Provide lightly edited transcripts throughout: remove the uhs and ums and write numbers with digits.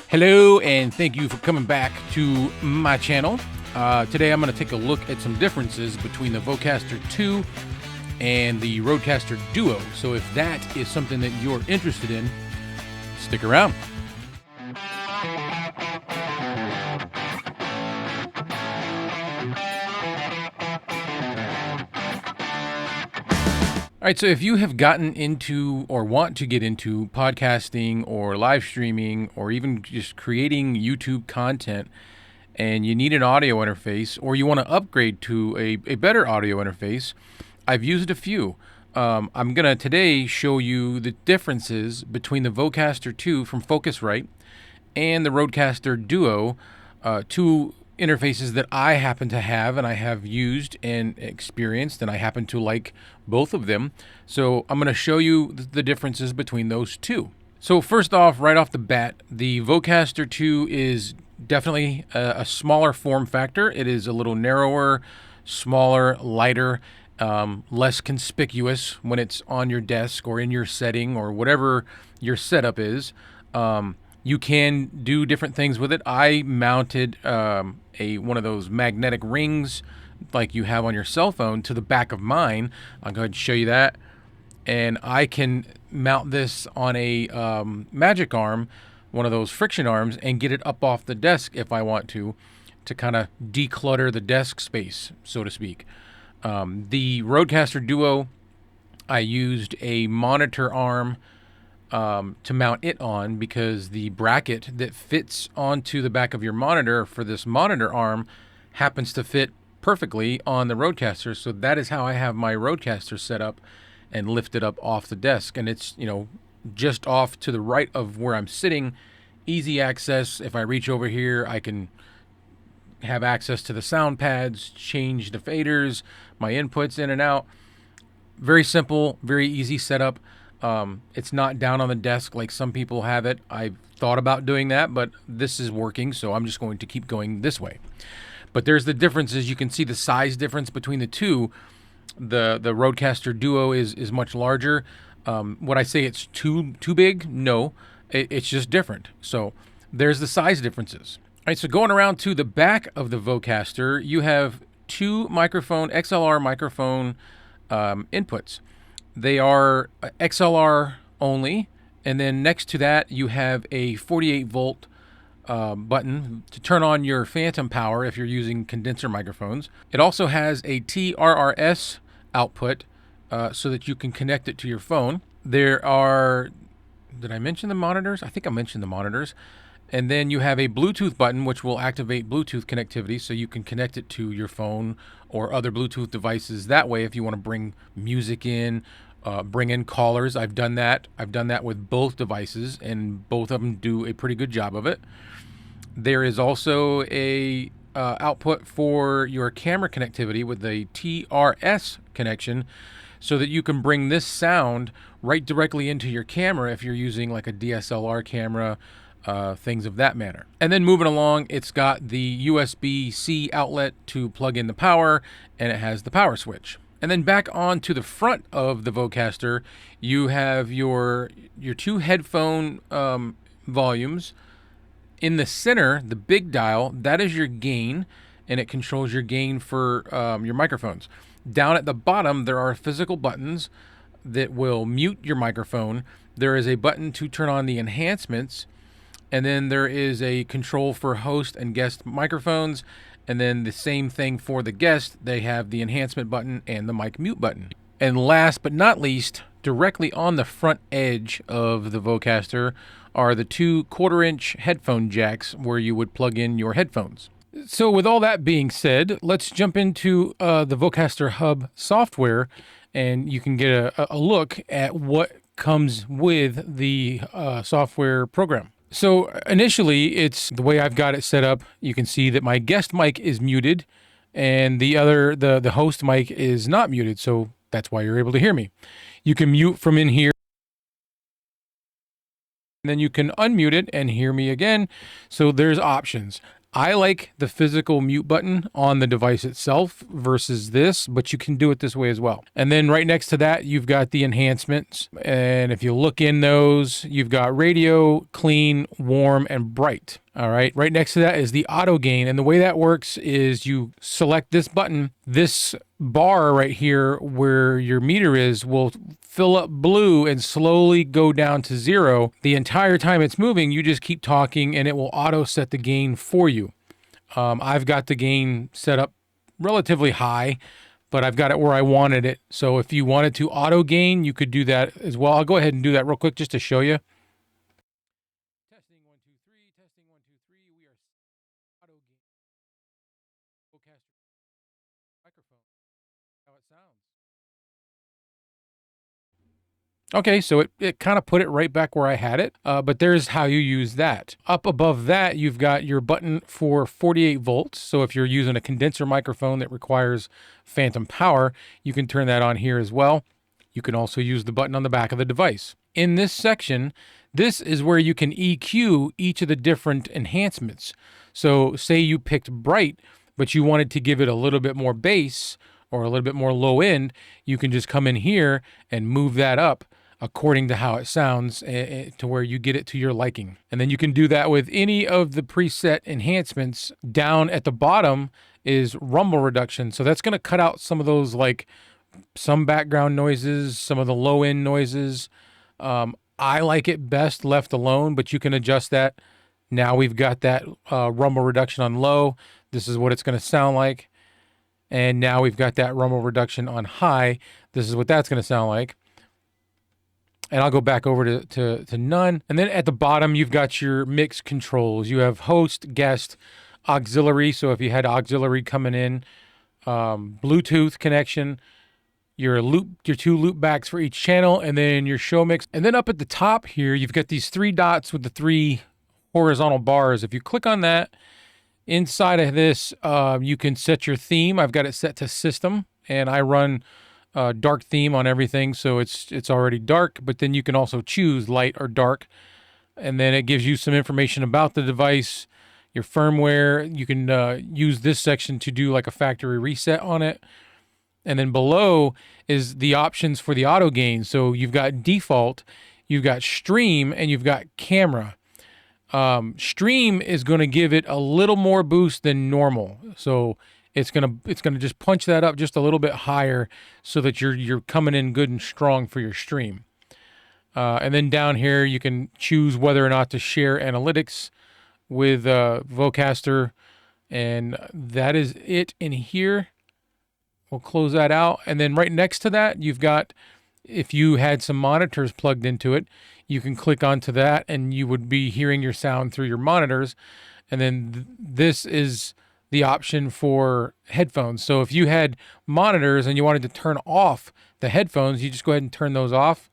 Hello, and thank you for coming back to my channel. Today I'm going to take a look at some differences between the Vocaster 2 and the Rodecaster Duo. So if that is something that you're interested in, stick around. All right, so if you have gotten into or want to get into podcasting or live streaming or even just creating YouTube content and you need an audio interface or you want to upgrade to a better audio interface, I've used a few. I'm going to today show you the differences between the Vocaster 2 from Focusrite and the Rodecaster Duo, two interfaces that I happen to have and I have used and experienced, and I happen to like both of them. So I'm going to show you the differences between those two. So first off, right off the bat, the Vocaster 2 is definitely a smaller form factor. It is a little narrower, smaller, lighter, less conspicuous when it's on your desk or in your setting or whatever your setup is. You can do different things with it. I mounted one of those magnetic rings like you have on your cell phone to the back of mine. I'll go ahead and show you that. And I can mount this on a magic arm, one of those friction arms, and get it up off the desk if I want to kind of declutter the desk space, so to speak. The Rodecaster Duo, I used a monitor arm to mount it on because the bracket that fits onto the back of your monitor for this monitor arm happens to fit perfectly on the Rodecaster. So that is how I have my Rodecaster set up and lifted up off the desk. And it's, just off to the right of where I'm sitting. Easy access. If I reach over here, I can have access to the sound pads, change the faders, my inputs in and out. Very simple, very easy setup. It's not down on the desk like some people have it. I've thought about doing that, but this is working, so I'm just going to keep going this way. But there's the differences. You can see the size difference between the two. The Rodecaster Duo is much larger. Would I say it's too big? No, it's just different. So there's the size differences. All right, so going around to the back of the Vocaster, you have two XLR microphone inputs. They are XLR only, and then next to that you have a 48 volt button to turn on your phantom power if you're using condenser microphones. It also has a TRRS output so that you can connect it to your phone. There are, did I mention the monitors? I think I mentioned the monitors. And then you have a Bluetooth button which will activate Bluetooth connectivity so you can connect it to your phone or other Bluetooth devices that way if you want to bring music in, bring in callers. I've done that. I've done that with both devices, and both of them do a pretty good job of it. There is also a output for your camera connectivity with a TRS connection so that you can bring this sound right directly into your camera if you're using like a DSLR camera, things of that manner. And then moving along, it's got the USB-C outlet to plug in the power, and it has the power switch. And then back on to the front of the Vocaster, you have your two headphone volumes. In the center, the big dial, that is your gain, and it controls your gain for your microphones. Down at the bottom, there are physical buttons that will mute your microphone. There is a button to turn on the enhancements, and then there is a control for host and guest microphones. And then the same thing for the guest. They have the enhancement button and the mic mute button. And last but not least, directly on the front edge of the Vocaster are the two 1/4-inch headphone jacks where you would plug in your headphones. So with all that being said, let's jump into the Vocaster Hub software, and you can get a look at what comes with the software program. So initially, it's the way I've got it set up. You can see that my guest mic is muted and the host mic is not muted. So that's why you're able to hear me. You can mute from in here, and then you can unmute it and hear me again. So there's options. I like the physical mute button on the device itself versus this, but you can do it this way as well. And then right next to that, you've got the enhancements. And if you look in those, you've got radio, clean, warm, and bright. All right. Right next to that is the auto gain. And the way that works is you select this button, this bar right here where your meter is will fill up blue and slowly go down to 0. The entire time it's moving, you just keep talking and it will auto set the gain for you. I've got the gain set up relatively high, but I've got it where I wanted it. So if you wanted to auto gain, you could do that as well. I'll go ahead and do that real quick just to show you. Testing 1 2 3, testing 1 2 3. We are auto gain. Vocaster microphone. How it sounds. Okay, so it kind of put it right back where I had it, but there's how you use that. Up above that, you've got your button for 48 volts. So if you're using a condenser microphone that requires phantom power, you can turn that on here as well. You can also use the button on the back of the device. In this section, this is where you can EQ each of the different enhancements. So say you picked bright, but you wanted to give it a little bit more bass or a little bit more low end, you can just come in here and move that up according to how it sounds to where you get it to your liking. And then you can do that with any of the preset enhancements. Down at the bottom is rumble reduction. So that's going to cut out some of those, like some background noises, some of the low end noises. I like it best left alone, but you can adjust that. Now we've got that rumble reduction on low. This is what it's going to sound like. And now we've got that rumble reduction on high. This is what that's going to sound like. And I'll go back over to none. And then at the bottom, you've got your mix controls. You have host, guest, auxiliary. So if you had auxiliary coming in, Bluetooth connection, your 2 loop backs for each channel, and then your show mix. And then up at the top here, you've got these 3 dots with the 3 horizontal bars. If you click on that, inside of this, you can set your theme. I've got it set to system, and I run dark theme on everything, so it's already dark, but then you can also choose light or dark, and then it gives you some information about the device, your firmware. You can use this section to do like a factory reset on it. And then below is the options for the auto gain. So you've got default, you've got stream, and you've got camera. Stream is going to give it a little more boost than normal, so it's gonna just punch that up just a little bit higher so that you're coming in good and strong for your stream. And then down here you can choose whether or not to share analytics with Vocaster, and that is it in here. We'll close that out, and then right next to that you've got, if you had some monitors plugged into it, you can click onto that and you would be hearing your sound through your monitors. And then this is the option for headphones. So if you had monitors and you wanted to turn off the headphones, you just go ahead and turn those off,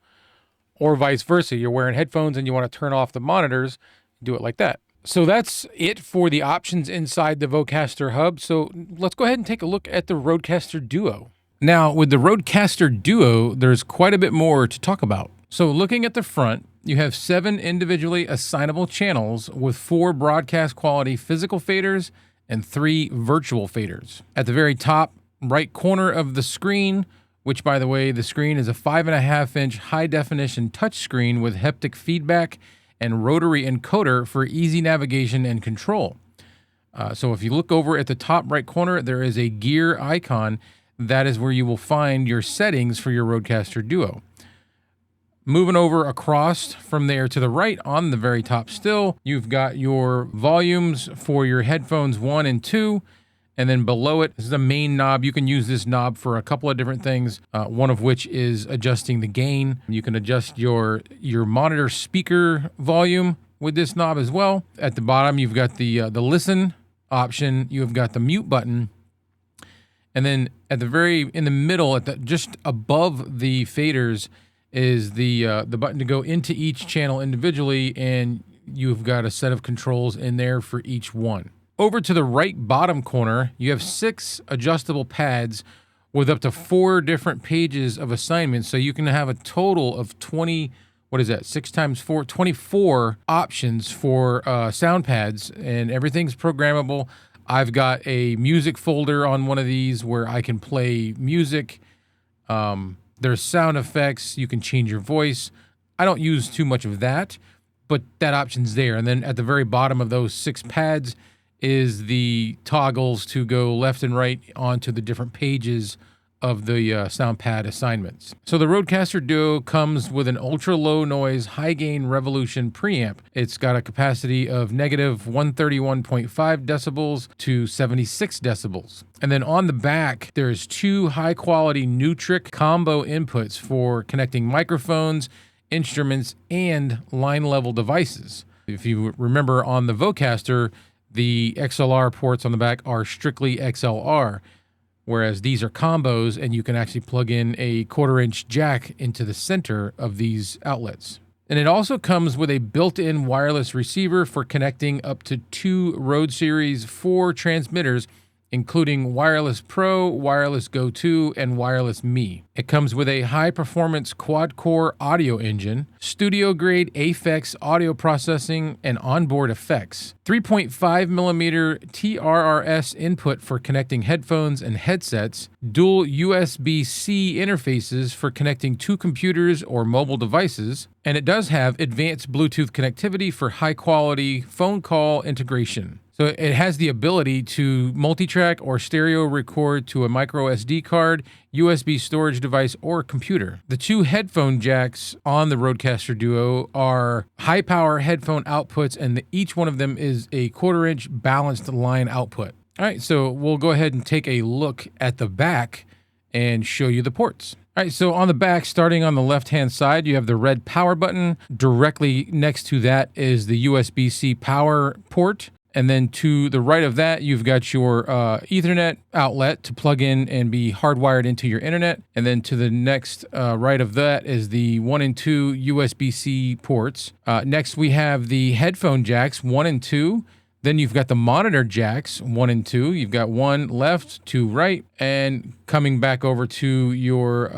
or vice versa. You're wearing headphones and you want to turn off the monitors, do it like that. So that's it for the options inside the Vocaster Hub. So let's go ahead and take a look at the Rodecaster Duo. Now, with the Rodecaster Duo, there's quite a bit more to talk about. So looking at the front, you have 7 individually assignable channels with 4 broadcast quality physical faders and 3 virtual faders. At the very top right corner of the screen, which by the way, the screen is a 5.5-inch high definition touchscreen with haptic feedback and rotary encoder for easy navigation and control. So if you look over at the top right corner, there is a gear icon. That is where you will find your settings for your Rodecaster Duo. Moving over across from there to the right on the very top still, you've got your volumes for your headphones 1 and 2. And then below it is the main knob. You can use this knob for a couple of different things, one of which is adjusting the gain. You can adjust your monitor speaker volume with this knob as well. At the bottom, you've got the listen option. You've got the mute button. And then at the in the middle, just above the faders, is the button to go into each channel individually, and you've got a set of controls in there for each one. Over to the right bottom corner, you have 6 adjustable pads with up to 4 different pages of assignments, so you can have a total of 20 what is that? 6 times 4, 24 options for sound pads, and everything's programmable. I've got a music folder on one of these where I can play music. There's sound effects. You can change your voice. I don't use too much of that, but that option's there. And then at the very bottom of those 6 pads is the toggles to go left and right onto the different pages of the sound pad assignments. So the Rodecaster Duo comes with an ultra low noise, high gain revolution preamp. It's got a capacity of negative 131.5 decibels to 76 decibels. And then on the back, there's 2 high quality Nutric combo inputs for connecting microphones, instruments, and line level devices. If you remember on the Vocaster, the XLR ports on the back are strictly XLR, whereas these are combos, and you can actually plug in a 1/4-inch jack into the center of these outlets. And it also comes with a built-in wireless receiver for connecting up to 2 Rode Series 4 transmitters, including Wireless Pro, Wireless Go 2, and Wireless Me. It comes with a high-performance quad-core audio engine, studio-grade Aphex audio processing, and onboard effects. 3.5mm TRRS input for connecting headphones and headsets, dual USB-C interfaces for connecting 2 computers or mobile devices, and it does have advanced Bluetooth connectivity for high-quality phone call integration. So it has the ability to multi-track or stereo record to a micro SD card, USB storage device, or computer. The 2 headphone jacks on the Rodecaster Duo are high-power headphone outputs, and each one of them is a 1/4-inch balanced line output. All right, so we'll go ahead and take a look at the back and show you the ports. All right, so on the back, starting on the left-hand side, you have the red power button. Directly next to that is the USB-C power port. And then to the right of that, you've got your Ethernet outlet to plug in and be hardwired into your internet. And then to the next right of that is the 1 and 2 USB-C ports. Next, we have the headphone jacks, 1 and 2. Then you've got the monitor jacks, 1 and 2. You've got 1 left, 2 right. And coming back over to your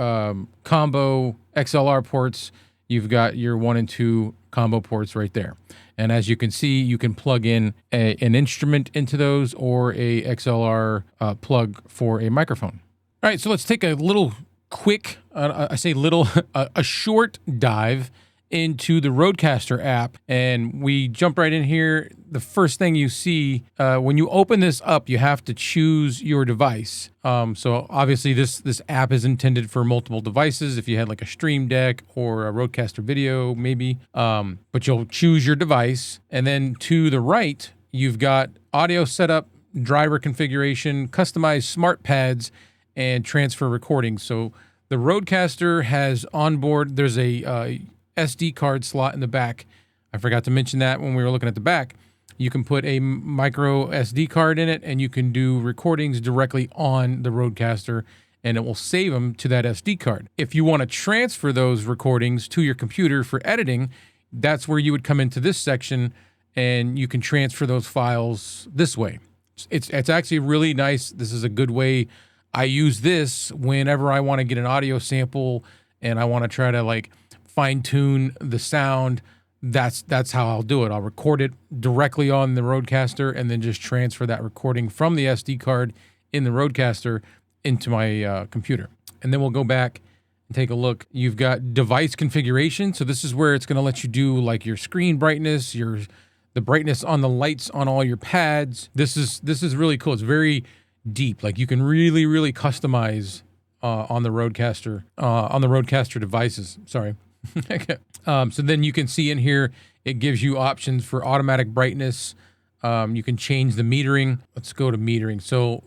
combo XLR ports, you've got your 1 and 2 combo ports right there. And as you can see, you can plug in an instrument into those or a XLR plug for a microphone. All right, so let's take a little quick, I say little, a short dive into the Rodecaster app, and we jump right in here. The first thing you see when you open this up, you have to choose your device. So obviously this app is intended for multiple devices. If you had like a Stream Deck or a Rodecaster Video, maybe, but you'll choose your device, and then to the right, you've got audio setup, driver configuration, customized smart pads, and transfer recording. So the Rodecaster has onboard. There's a SD card slot in the back. I forgot to mention that when we were looking at the back. You can put a micro SD card in it, and you can do recordings directly on the Rodecaster, and it will save them to that SD card. If you want to transfer those recordings to your computer for editing, that's where you would come into this section, and you can transfer those files this way. It's actually really nice. This is a good way. I use this whenever I want to get an audio sample and I want to try to like fine tune the sound. That's how I'll do it. I'll record it directly on the Rodecaster and then just transfer that recording from the SD card in the Rodecaster into my computer. And then we'll go back and take a look. You've got device configuration. So this is where it's going to let you do like your screen brightness, the brightness on the lights on all your pads. This is really cool. It's very deep. Like you can really customize on the Rodecaster devices. Sorry. So then you can see in here, it gives you options for automatic brightness. You can change the metering. Let's go to metering. So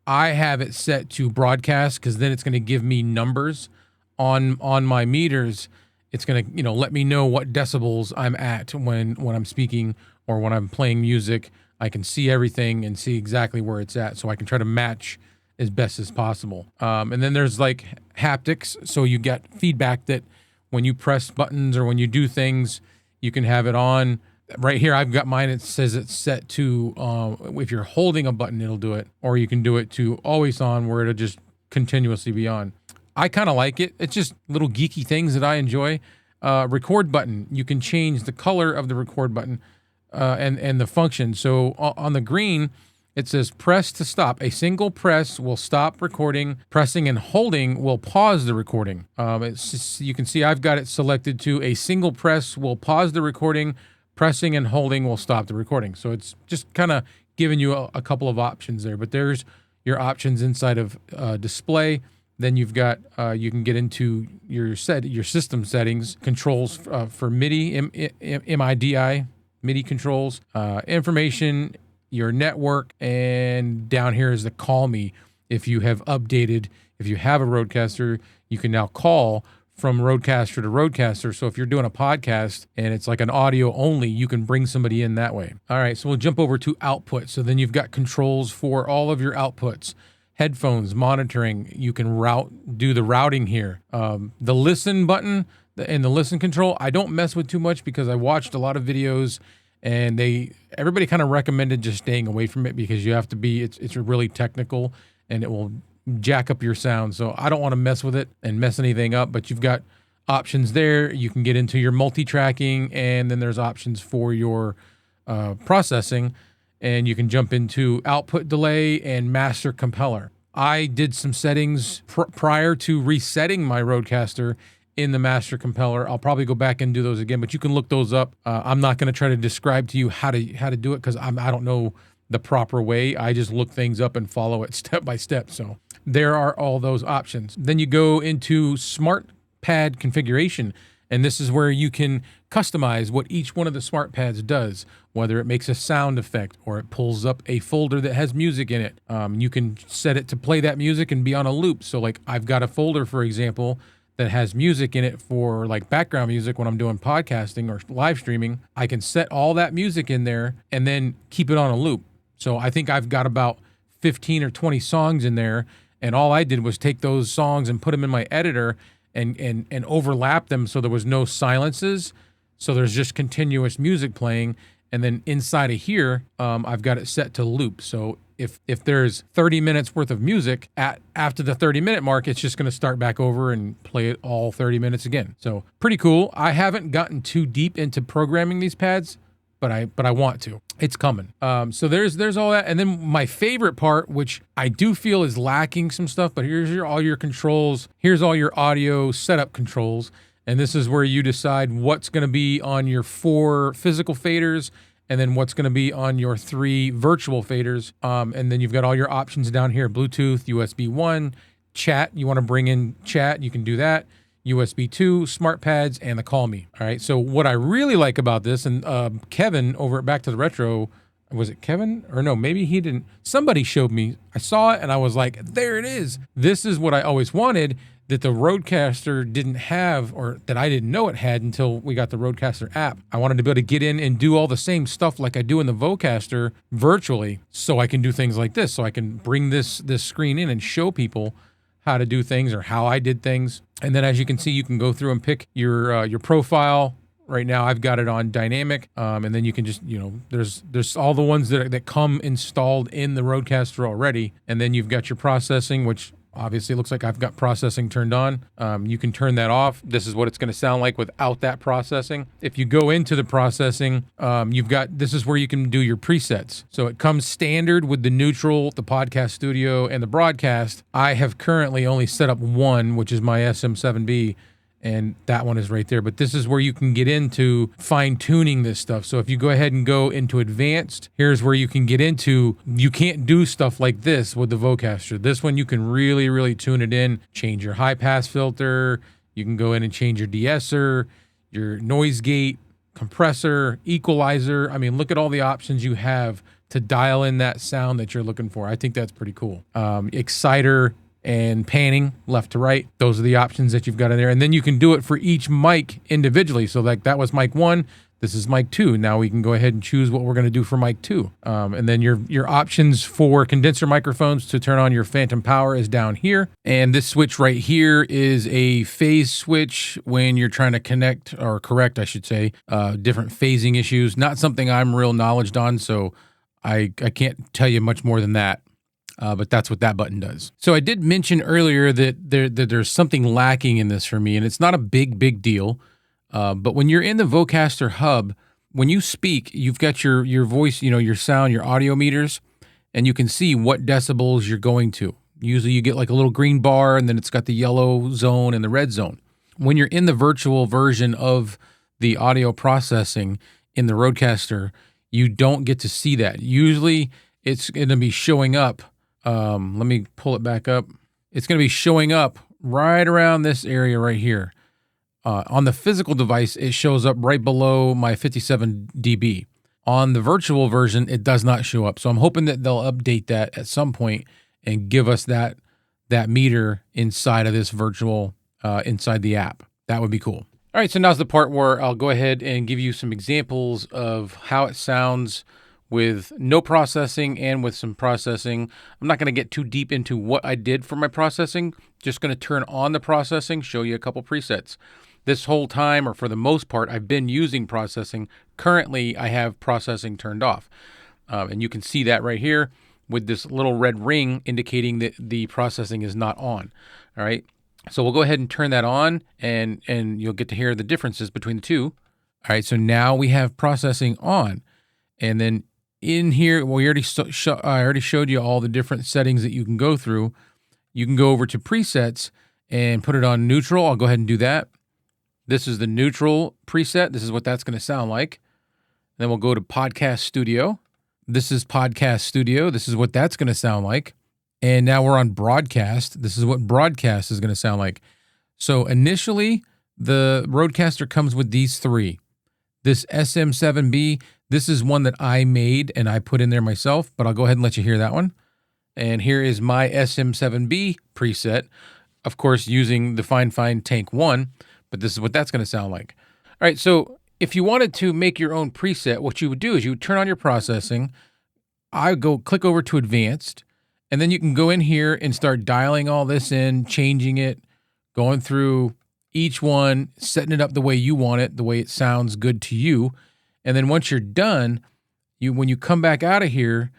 I have it set to broadcast because then it's going to give me numbers on my meters. It's going to, let me know what decibels I'm at when I'm speaking or when I'm playing music. I can see everything and see exactly where it's at, so I can try to match as best as possible. And then there's like haptics. So you get feedback that when you press buttons or when you do things, you can have it on. Right here, I've got mine. It says it's set to, if you're holding a button, it'll do it. Or you can do it to always on, where it'll just continuously be on. I kind of like it. It's just little geeky things that I enjoy. record button. You can change the color of the record button and the function. So on the green, it says press to stop. A single press will stop recording. Pressing and holding will pause the recording. You can see I've got it selected to a single press will pause the recording. Pressing and holding will stop the recording. So it's just kind of giving you a couple of options there. But there's your options inside of display. Then you've got you can get into your system settings, controls for MIDI, MIDI, MIDI controls, information, your network, and down here is the call me. If you have updated, if you have a Rodecaster, you can now call from Rodecaster to Rodecaster. So if you're doing a podcast and it's like an audio only, you can bring somebody in that way. All right, so we'll jump over to output. So then you've got controls for all of your outputs. Headphones, monitoring, you can do the routing here. The listen button and the listen control, I don't mess with too much because I watched a lot of videos and everybody kind of recommended just staying away from it because you have to be, it's really technical and it will jack up your sound. So I don't want to mess with it and mess anything up, but you've got options there. You can get into your multi-tracking, and then there's options for your processing, and you can jump into output delay and master compeller. I did some settings prior to resetting my Rodecaster in the master compeller. I'll probably go back and do those again, but you can look those up. I'm not going to try to describe to you how to do it because I don't know the proper way. I just look things up and follow it step by step. So there are all those options. Then you go into smart pad configuration, and this is where you can customize what each one of the smart pads does, whether it makes a sound effect or it pulls up a folder that has music in it. You can set it to play that music and be on a loop. So like I've got a folder, for example, that has music in it for like background music when I'm doing podcasting or live streaming. I can set all that music in there and then keep it on a loop. So I think I've got about 15 or 20 songs in there, and all I did was take those songs and put them in my editor and overlap them so there was no silences. So there's just continuous music playing. And then inside of here, I've got it set to loop. So if there's 30 minutes worth of music, after the 30-minute mark, it's just going to start back over and play it all 30 minutes again. So pretty cool. I haven't gotten too deep into programming these pads, but I want to. It's coming. So there's all that. And then my favorite part, which I do feel is lacking some stuff, but here's all your controls. Here's all your audio setup controls. And this is where you decide what's going to be on your 4 physical faders and then what's going to be on your 3 virtual faders. And then you've got all your options down here: Bluetooth, USB 1, chat. You want to bring in chat, you can do that. USB 2, smart pads, and the call me. All right. So what I really like about this, and Kevin over at Back to the Retro, was it Kevin? Or no, maybe he didn't. Somebody showed me. I saw it and I was like, there it is. This is what I always wanted, that the Rodecaster didn't have, or that I didn't know it had until we got the Rodecaster app. I wanted to be able to get in and do all the same stuff like I do in the Vocaster virtually, so I can do things like this. So I can bring this screen in and show people how to do things or how I did things. And then as you can see, you can go through and pick your profile. Right now I've got it on dynamic. And then you can just, there's all the ones that come installed in the Rodecaster already. And then you've got your processing, which obviously looks like I've got processing turned on. You can turn that off. This is what it's going to sound like without that processing. If you go into the processing, this is where you can do your presets. So it comes standard with the neutral, the podcast studio, and the broadcast. I have currently only set up one, which is my SM7B. And that one is right there. But this is where you can get into fine-tuning this stuff. So if you go ahead and go into advanced, here's where you can get into, you can't do stuff like this with the Vocaster. This one you can really, really tune it in, change your high-pass filter. You can go in and change your de-esser, your noise gate, compressor, equalizer. I mean, look at all the options you have to dial in that sound that you're looking for. I think that's pretty cool. Exciter and panning left to right. Those are the options that you've got in there. And then you can do it for each mic individually. So like that was mic 1. This is mic 2. Now we can go ahead and choose what we're going to do for mic 2. And then your options for condenser microphones to turn on your phantom power is down here. And this switch right here is a phase switch when you're trying to connect, or correct, I should say, different phasing issues. Not something I'm real knowledge on, so I can't tell you much more than that. But that's what that button does. So I did mention earlier that there's something lacking in this for me, and it's not a big deal. But when you're in the Vocaster Hub, when you speak, you've got your voice, your sound, your audio meters, and you can see what decibels you're going to. Usually you get like a little green bar, and then it's got the yellow zone and the red zone. When you're in the virtual version of the audio processing in the Rodecaster, you don't get to see that. Usually it's going to be showing up. Let me pull it back up. It's going to be showing up right around this area right here. On the physical device, it shows up right below my 57 dB. On the virtual version, it does not show up. So I'm hoping that they'll update that at some point and give us that meter inside of this virtual, inside the app. That would be cool. All right, so now's the part where I'll go ahead and give you some examples of how it sounds with no processing and with some processing. I'm not going to get too deep into what I did for my processing. Just going to turn on the processing, show you a couple presets. This whole time, or for the most part, I've been using processing. Currently, I have processing turned off. And you can see that right here with this little red ring indicating that the processing is not on. All right. So we'll go ahead and turn that on, and you'll get to hear the differences between the two. All right, so now we have processing on. And then in here, well, I already showed you all the different settings that you can go through. You can go over to presets and put it on neutral. I'll go ahead and do that. This is the neutral preset. This is what that's going to sound like. Then we'll go to Podcast Studio. This is Podcast Studio. This is what that's going to sound like. And now we're on broadcast. This is what broadcast is going to sound like. So initially, the Rodecaster comes with these three. This SM7B, this is one that I made and I put in there myself, but I'll go ahead and let you hear that one. And here is my SM7B preset, of course, using the Fine Tank 1, but this is what that's going to sound like. All right, so if you wanted to make your own preset, what you would do is you would turn on your processing. I would go click over to advanced. And then you can go in here and start dialing all this in, changing it, going through each one, setting it up the way you want it, the way it sounds good to you. And then once you're done, when you come back out of here,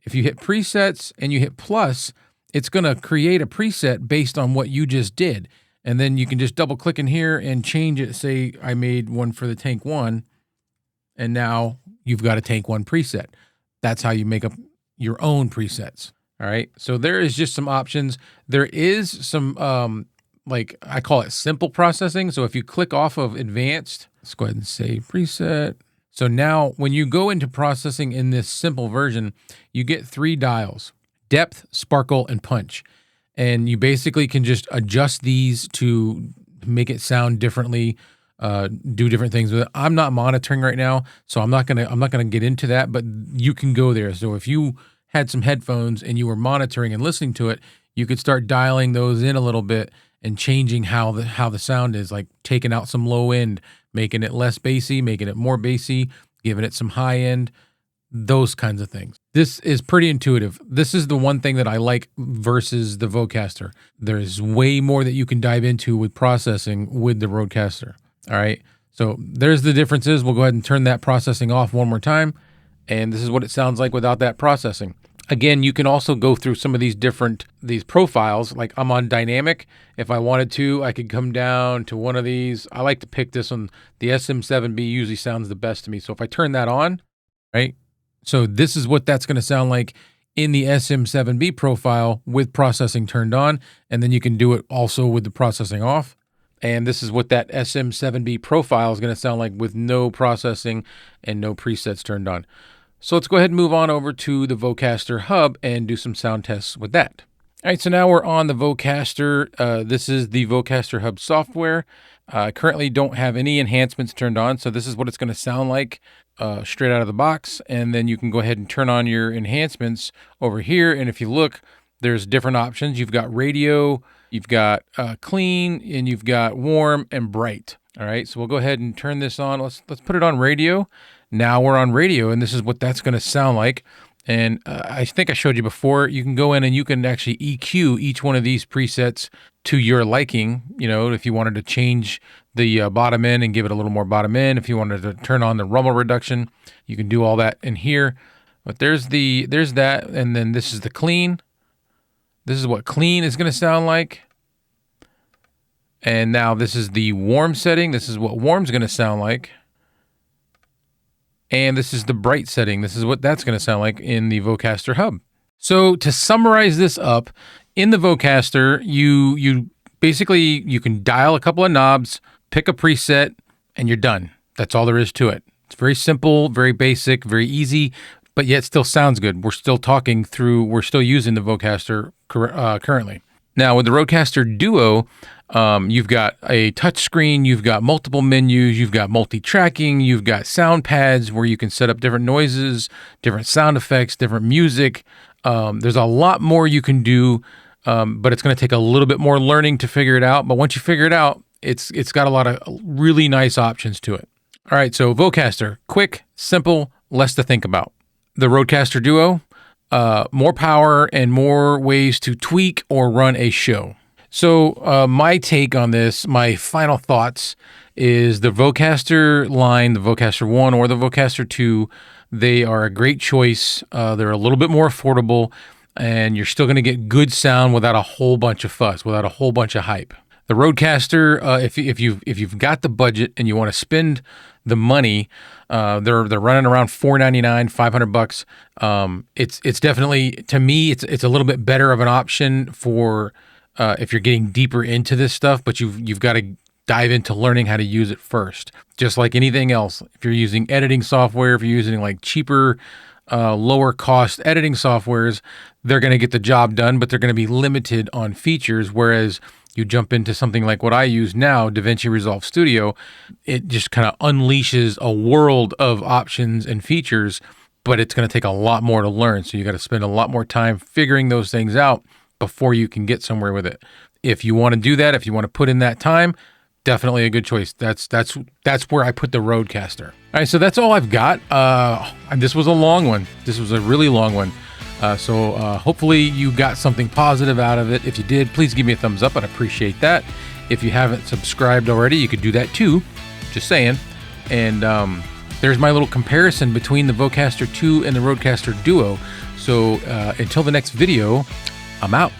if you hit presets and you hit plus, it's going to create a preset based on what you just did. And then you can just double click in here and change it. Say I made one for the Tank 1, and now you've got a Tank 1 preset. That's how you make up your own presets. All right, so there is just some options. There is some, like I call it simple processing. So if you click off of advanced, let's go ahead and say preset. So now when you go into processing in this simple version, you get 3 dials: depth, sparkle, and punch. And you basically can just adjust these to make it sound differently, do different things with it. I'm not monitoring right now, so I'm not gonna get into that, but you can go there. So if you had some headphones and you were monitoring and listening to it, you could start dialing those in a little bit and changing how the sound is, like taking out some low end, making it less bassy, making it more bassy, giving it some high end, those kinds of things. This is pretty intuitive. This is the one thing that I like versus the Vocaster. There's way more that you can dive into with processing with the Rodecaster. All right. So there's the differences. We'll go ahead and turn that processing off one more time. And this is what it sounds like without that processing. Again, you can also go through some of these profiles. Like I'm on dynamic. If I wanted to, I could come down to one of these. I like to pick this one. The SM7B usually sounds the best to me. So if I turn that on, right? So this is what that's going to sound like in the SM7B profile with processing turned on. And then you can do it also with the processing off. And this is what that SM7B profile is going to sound like with no processing and no presets turned on. So let's go ahead and move on over to the Vocaster Hub and do some sound tests with that. All right, so now we're on the Vocaster. This is the Vocaster Hub software. Currently don't have any enhancements turned on, so this is what it's going to sound like straight out of the box. And then you can go ahead and turn on your enhancements over here. And if you look, there's different options. You've got radio, you've got clean, and you've got warm and bright. All right, so we'll go ahead and turn this on. Let's put it on radio. Now we're on radio, and this is what that's going to sound like. And I think I showed you before, you can go in and you can actually EQ each one of these presets to your liking. You know, if you wanted to change the bottom end and give it a little more bottom end, if you wanted to turn on the rumble reduction, you can do all that in here. But there's that, and then this is the clean. This is what clean is going to sound like. And now this is the warm setting. This is what warm's going to sound like. And this is the bright setting. This is what that's going to sound like in the Vocaster Hub. So to summarize this up, in the Vocaster, you basically, you can dial a couple of knobs, pick a preset, and you're done. That's all there is to it. It's very simple, very basic, very easy, but yet still sounds good. We're still using the Vocaster currently. Now with the Rodecaster Duo, you've got a touchscreen, you've got multiple menus, you've got multi-tracking, you've got sound pads where you can set up different noises, different sound effects, different music. There's a lot more you can do, but it's going to take a little bit more learning to figure it out. But once you figure it out, it's got a lot of really nice options to it. All right, so Vocaster, quick, simple, less to think about. The Rodecaster Duo, more power and more ways to tweak or run a show. So my take on this, my final thoughts, is the Vocaster line, the Vocaster 1 or the Vocaster 2, they are a great choice. They're a little bit more affordable, and you're still going to get good sound without a whole bunch of fuss, without a whole bunch of hype. The Rodecaster, if you've got the budget and you want to spend the money, they're running around $499, $500. It's definitely, to me, it's a little bit better of an option for if you're getting deeper into this stuff, but you've got to dive into learning how to use it first. Just like anything else, if you're using editing software, if you're using like cheaper, lower cost editing softwares, they're going to get the job done, but they're going to be limited on features. Whereas you jump into something like what I use now, DaVinci Resolve Studio, it just kind of unleashes a world of options and features, but it's going to take a lot more to learn. So you got to spend a lot more time figuring those things out before you can get somewhere with it. If you want to do that, if you want to put in that time, definitely a good choice. That's where I put the Rodecaster. All right, so that's all I've got. This was a long one. This was a really long one. So hopefully you got something positive out of it. If you did, please give me a thumbs up. I'd appreciate that. If you haven't subscribed already, you could do that too. Just saying. And there's my little comparison between the Vocaster 2 and the Rodecaster Duo. So until the next video, I'm out.